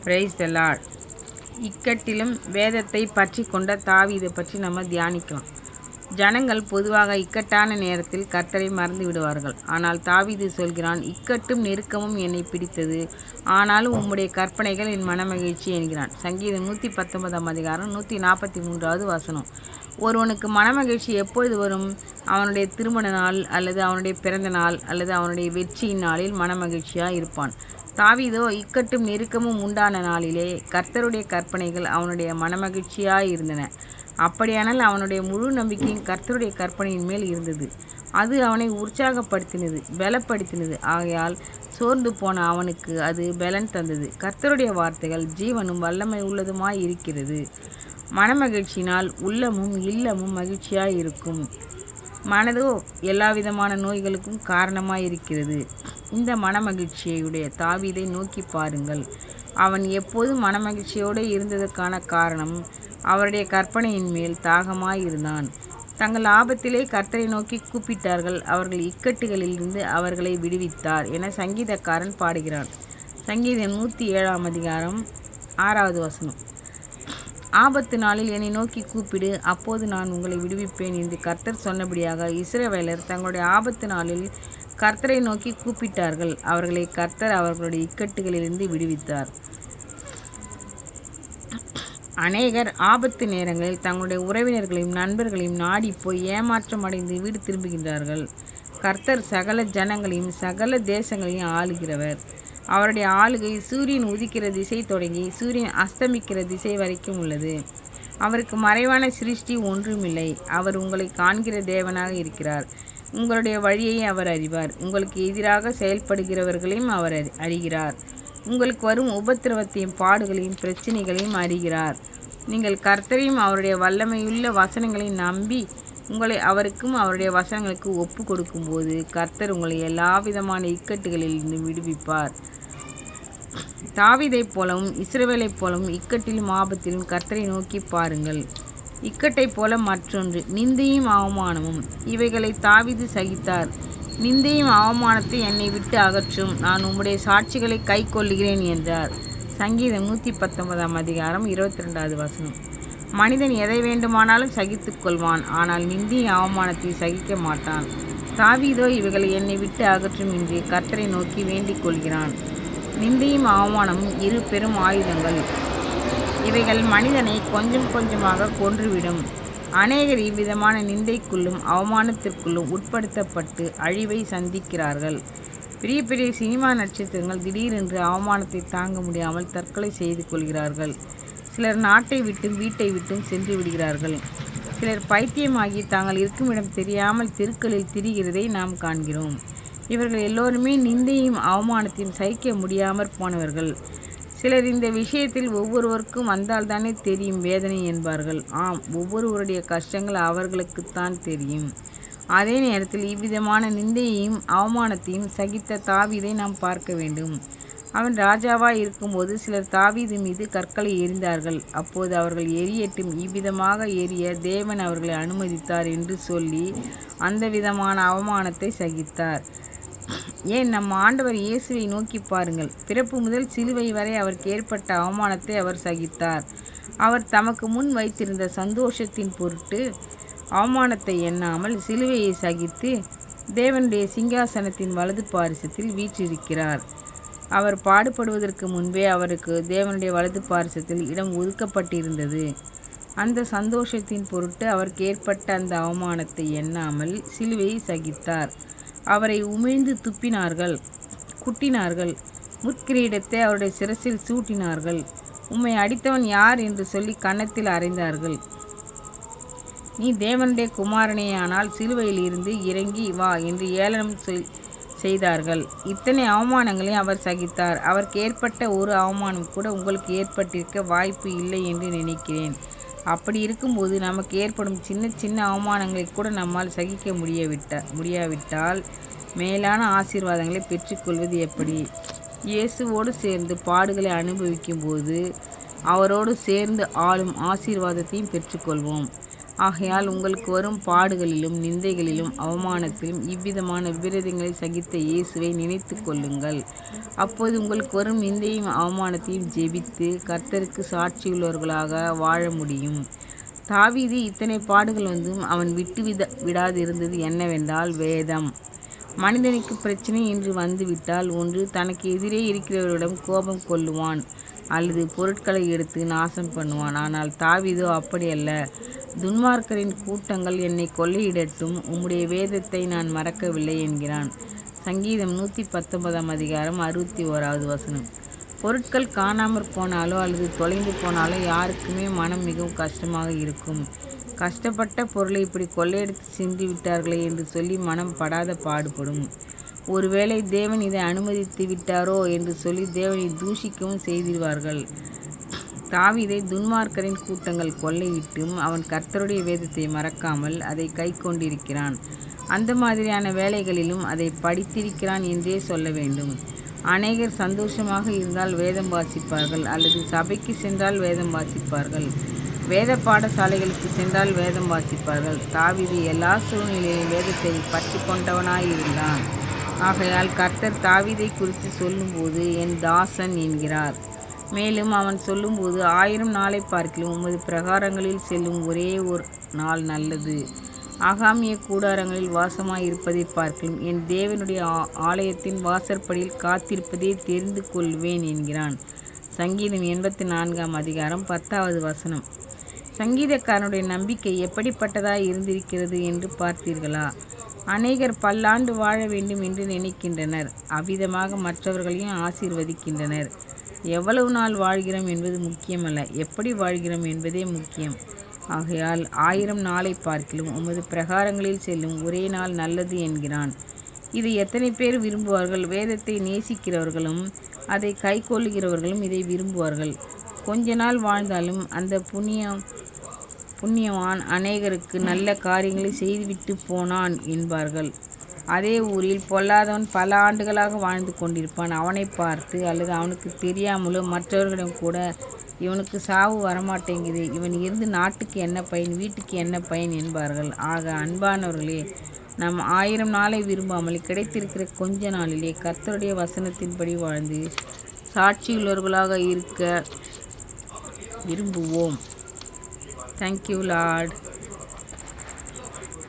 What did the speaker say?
Praise the Lord. இக்கட்டிலும் வேதத்தை பற்றி கொண்ட தாவீதை பற்றி நம்ம தியானிக்கலாம். ஜனங்கள் பொதுவாக இக்கட்டான நேரத்தில் கர்த்தரை மறந்து விடுவார்கள். ஆனால் தாவீது சொல்கிறான், இக்கட்டும் நெருக்கமும் என்னை பிடித்தது, ஆனாலும் உம்முடைய கற்பனைகள் என் மனமகிழ்ச்சி என்கிறான். சங்கீதம் 119 அதிகாரம் 143 வசனம். ஒருவனுக்கு மனமகிழ்ச்சி எப்பொழுது வரும்? அவனுடைய திருமண நாள் அல்லது அவனுடைய பிறந்த நாள் அல்லது அவனுடைய வெற்றியின் நாளில் மனமகிழ்ச்சியாக இருப்பான். தாவீதோ இக்கட்டும் நெருக்கமும் உண்டான நாளிலே கர்த்தருடைய கற்பனைகள் அவனுடைய மனமகிழ்ச்சியாக இருந்தன. அப்படியானால் அவனுடைய முழு நம்பிக்கையும் கர்த்தருடைய கற்பனையின் மேல் இருந்தது. அது அவனை உற்சாகப்படுத்தினது, பலப்படுத்தினது. ஆகையால் சோர்ந்து போன அவனுக்கு அது பலன் தந்தது. கர்த்தருடைய வார்த்தைகள் ஜீவனும் வல்லமை உள்ளதுமாய் இருக்கிறது. மனமகிழ்ச்சியினால் உள்ளமும் இல்லமும் மகிழ்ச்சியாய் இருக்கும். மனதோ எல்லாவிதமான நோய்களுக்கும் காரணமாய் இருக்கிறது. இந்த மனமகிழ்ச்சியுடைய தாவீதை நோக்கி பாருங்கள். அவன் எப்போதும் மனமகிழ்ச்சியோடு இருந்ததற்கான காரணம் அவருடைய கற்பனையின் மேல் தாகமாயிருந்தான். தங்கள் ஆபத்திலே கர்த்தரை நோக்கி கூப்பிட்டார்கள். அவர்கள் இக்கட்டுகளிலிருந்து அவர்களை விடுவித்தார் என சங்கீதக்காரன் பாடுகிறான். சங்கீதம் 107 அதிகாரம் 6 வசனம். ஆபத்து நாளில் என்னை நோக்கி கூப்பிடு, அப்போது நான் உங்களை விடுவிப்பேன் என்று கர்த்தர் சொன்னபடியாக இஸ்ரவேலர் தங்களுடைய ஆபத்து நாளில் கர்த்தரை நோக்கி கூப்பிட்டார்கள். அவர்களை கர்த்தர் அவர்களுடைய இக்கட்டுகளிலிருந்து விடுவித்தார். அநேகர் ஆபத்து நேரங்களில் தங்களுடைய உறவினர்களையும் நண்பர்களையும் நாடி போய் ஏமாற்றம் அடைந்து வீடு திரும்புகின்றார்கள். கர்த்தர் சகல ஜனங்களையும் சகல தேசங்களையும் ஆளுகிறவர். அவருடைய ஆளுகை சூரியன் உதிக்கிற திசை தொடங்கி சூரியன் அஸ்தமிக்கிற திசை வரைக்கும் உள்ளது. அவருக்கு மறைவான சிருஷ்டி ஒன்றுமில்லை. அவர் உங்களை காண்கிற தேவனாக இருக்கிறார். உங்களுடைய வழியை அவர் அறிவார். உங்களுக்கு எதிராக செயல்படுகிறவர்களையும் அவர் அறிகிறார். உங்களுக்கு வரும் உபத்திரவத்தையும் பாடுகளையும் பிரச்சனைகளையும் அறிகிறார். நீங்கள் கர்த்தரையும் அவருடைய வல்லமையுள்ள வசனங்களை நம்பி உங்களை அவருக்கும் அவருடைய வசனங்களுக்கு ஒப்பு கொடுக்கும்போது கர்த்தர் உங்களை எல்லா விதமான இக்கட்டுகளிலிருந்து விடுவிப்பார். தாவீதைப் போலவும் இஸ்ரவேலைப் போலவும் இக்கட்டிலும் ஆபத்திலும் கர்த்தரை நோக்கி பாருங்கள். இக்கட்டைப் போல மற்றொன்று நிந்தையும் அவமானமும். இவைகளை தாவீது சகித்தார். நிந்தையும் அவமானத்தை என்னை விட்டு அகற்றும், நான் உம்முடைய சாட்சிகளை கை கொள்ளுகிறேன் என்றார். சங்கீதம் 119 அதிகாரம் 22 வசனம். மனிதன் எதை வேண்டுமானாலும் சகித்து கொள்வான், ஆனால் நிந்தையும் அவமானத்தை சகிக்க மாட்டான். தாவீதோ இவைகளை என்னை விட்டு அகற்றும் என்று கர்த்தரை நோக்கி வேண்டிக் கொள்கிறான். நிந்தையும் அவமானமும் இரு பெரும் ஆயுதங்கள். இவைகள் மனிதனை கொஞ்சம் கொஞ்சமாக கொன்றுவிடும். அநேகர் இவ்விதமான நிந்தைக்குள்ளும் அவமானத்திற்குள்ளும் உட்படுத்தப்பட்டு அழிவை சந்திக்கிறார்கள். பெரிய பெரிய சினிமா நட்சத்திரங்கள் திடீரென்று அவமானத்தை தாங்க முடியாமல் தற்கொலை செய்து கொள்கிறார்கள். சிலர் நாட்டை விட்டும் வீட்டை விட்டும் சென்று விடுகிறார்கள். சிலர் பைத்தியமாகி தாங்கள் இருக்கும் இடம் தெரியாமல் தெருக்களில் திரிகிறதை நாம் காண்கிறோம். இவர்கள் எல்லோருமே நிந்தையும் அவமானத்தையும் சகிக்க முடியாமற் போனவர்கள். சிலர் இந்த விஷயத்தில் ஒவ்வொருவருக்கும் வந்தால்தானே தெரியும் வேதனை என்பார்கள். ஆம், ஒவ்வொருவருடைய கஷ்டங்கள் அவர்களுக்குத்தான் தெரியும். அதே நேரத்தில் இவ்விதமான நிந்தையையும் அவமானத்தையும் சகித்த தாவீதை நாம் பார்க்க வேண்டும். அவன் ராஜாவாய் இருக்கும்போது சிலர் தாவீது மீது கற்களை எறிந்தார்கள். அப்போது அவர்கள் எரியட்டும், இவ்விதமாக எரிய தேவன் அவர்களை அனுமதித்தார் என்று சொல்லி அந்த விதமான அவமானத்தை சகித்தார். ஏன் நம் ஆண்டவர் இயேசுவை நோக்கி பாருங்கள். பிறப்பு முதல் சிலுவை வரை அவருக்கு ஏற்பட்ட அவமானத்தை அவர் சகித்தார். அவர் தமக்கு முன் வைத்திருந்த சந்தோஷத்தின் பொருட்டு அவமானத்தை எண்ணாமல் சிலுவையை சகித்து தேவனுடைய சிங்காசனத்தின் வலது பாரிசத்தில் வீற்றிருக்கிறார். அவர் பாடுபடுவதற்கு முன்பே அவருக்கு தேவனுடைய வலது பாரிசத்தில் இடம் ஒதுக்கப்பட்டிருந்தது. அந்த சந்தோஷத்தின் பொருட்டு அவருக்கு ஏற்பட்ட அந்த அவமானத்தை எண்ணாமல் சிலுவையை சகித்தார். அவரை உமிழ்ந்து துப்பினார்கள், குட்டினார்கள். முற்கிரீடத்தை அவருடைய சிரசில் சூட்டினார்கள். உம்மை அடித்தவன் யார் என்று சொல்லி கன்னத்தில் அறைந்தார்கள். நீ தேவனுடைய குமாரனேயானால் சிலுவையில் இருந்து இறங்கி வா என்று ஏளனம் செய்தார்கள். இத்தனை அவமானங்களை அவர் சகித்தார். அவருக்கு ஏற்பட்ட ஒரு அவமானம் கூட உங்களுக்கு ஏற்பட்டிருக்க வாய்ப்பு இல்லை என்று நினைக்கிறேன். அப்படி இருக்கும்போது நமக்கு ஏற்படும் சின்ன சின்ன அவமானங்களை கூட நம்மால் சகிக்க முடியாவிட்டால் மேலான ஆசீர்வாதங்களை பெற்றுக்கொள்வது எப்படி? இயேசுவோடு சேர்ந்து பாடுகளை அனுபவிக்கும் போது அவரோடு சேர்ந்து ஆளும் ஆசீர்வாதத்தையும் பெற்றுக்கொள்வோம். ஆகையால் உங்களுக்கு வரும் பாடுகளிலும் நிந்தைகளிலும் அவமானத்திலும் இவ்விதமான விபரீதங்களை சகித்த இயேசுவை நினைத்து கொள்ளுங்கள். அப்போது உங்களுக்கு வரும் நிந்தையும் அவமானத்தையும் ஜெபித்து கர்த்தருக்கு சாட்சியுள்ளவர்களாக வாழ முடியும். தாவீது இத்தனை பாடுகள் வந்தும் அவன் விடாதிருந்தது என்னவென்றால் வேதம். மனிதனுக்கு பிரச்சனை என்று வந்துவிட்டால் ஒன்று தனக்கு எதிரே இருக்கிறவரிடம் கோபம் கொள்ளுவான் அல்லது பொருட்களை எடுத்து நாசம் பண்ணுவான். ஆனால் தாவீதோ அப்படியல்ல. துன்மார்க்கரின் கூட்டங்கள் என்னை கொள்ளையிடட்டும், உம்முடைய வேதத்தை நான் மறக்கவில்லை என்கிறான். சங்கீதம் 119 அதிகாரம் 61வது வசனம். பொருட்கள் காணாமற் போனாலோ அல்லது தொலைந்து போனாலோ யாருக்குமே மனம் மிகவும் கஷ்டமாக இருக்கும். கஷ்டப்பட்ட பொருளை இப்படி கொள்ளையடித்து சென்று விட்டார்களே என்று சொல்லி மனம் படாத பாடுபடும். ஒருவேளை தேவன் இதை அனுமதித்து விட்டாரோ என்று சொல்லி தேவனை தூஷிக்கவும் செய்திருவார்கள். தாவீதை துன்மார்க்கரின் கூட்டங்கள் கொள்ளையிட்டும் அவன் கர்த்தருடைய வேதத்தை மறக்காமல் அதை கை கொண்டிருக்கிறான். அந்த மாதிரியான வேலைகளிலும் அதை படித்திருக்கிறான் என்றே சொல்ல வேண்டும். அநேகர் சந்தோஷமாக இருந்தால் வேதம் வாசிப்பார்கள், அல்லது சபைக்கு சென்றால் வேதம் வாசிப்பார்கள், வேத பாடசாலைகளுக்கு சென்றால் வேதம் வாசிப்பார்கள். தாவீது எல்லா சூழ்நிலையிலும் வேதத்தை பற்றி கொண்டவனாயிருந்தான். ஆகையால் கர்த்தர் தாவீதை குறித்து சொல்லும்போது என் தாசன் என்கிறார். மேலும் அவன் சொல்லும்போது 1000 நாளை பார்க்கிலும் உமது பிரகாரங்களில் செல்லும் ஒரே ஒரு நாள் நல்லது. ஆகாமிய கூடாரங்களில் வாசமாயிருப்பதை பார்க்கிலும் என் தேவனுடைய ஆலயத்தின் வாசற்படியில் காத்திருப்பதே தெரிந்து கொள்வேன் என்கிறான். சங்கீதம் 84 அதிகாரம் 10வது வசனம். சங்கீதக்காரனுடைய நம்பிக்கை எப்படிப்பட்டதாய் இருந்திருக்கிறது என்று பார்த்தீர்களா? அநேகர் பல்லாண்டு வாழ வேண்டும் என்று நினைக்கின்றனர். அவ்விதமாக மற்றவர்களையும் ஆசீர்வதிக்கின்றனர். எவ்வளவு நாள் வாழ்கிறோம் என்பது முக்கியமல்ல, எப்படி வாழ்கிறோம் என்பதே முக்கியம். ஆகையால் 1000 நாளை பார்க்கிலும் உமது பிரகாரங்களில் செல்லும் ஒரே நாள் நல்லது என்கிறான். இது எத்தனை பேர் விரும்புவார்கள்? வேதத்தை நேசிக்கிறவர்களும் அதை கை கொள்ளுகிறவர்களும் இதை விரும்புவார்கள். கொஞ்ச நாள் வாழ்ந்தாலும் அந்த புண்ணியவான் அநேகருக்கு நல்ல காரியங்களை செய்துவிட்டு போனான் என்பார்கள். அதே ஊரில் பொல்லாதவன் பல ஆண்டுகளாக வாழ்ந்து கொண்டிருப்பான். அவனை பார்த்து அல்லது அவனுக்கு தெரியாமலோ மற்றவர்களிடம் கூட இவனுக்கு சாவு வரமாட்டேங்குது, இவன் இருந்து நாட்டுக்கு என்ன பயன், வீட்டுக்கு என்ன பயன் என்பார்கள். ஆக அன்பானவர்களே, நாம் 1000 நாளை விரும்பாமல் கிடைத்திருக்கிற கொஞ்ச நாளிலே கர்த்தருடைய வசனத்தின்படி வாழ்ந்து சாட்சியுள்ளவர்களாக இருக்க விரும்புவோம். Thank you Lord.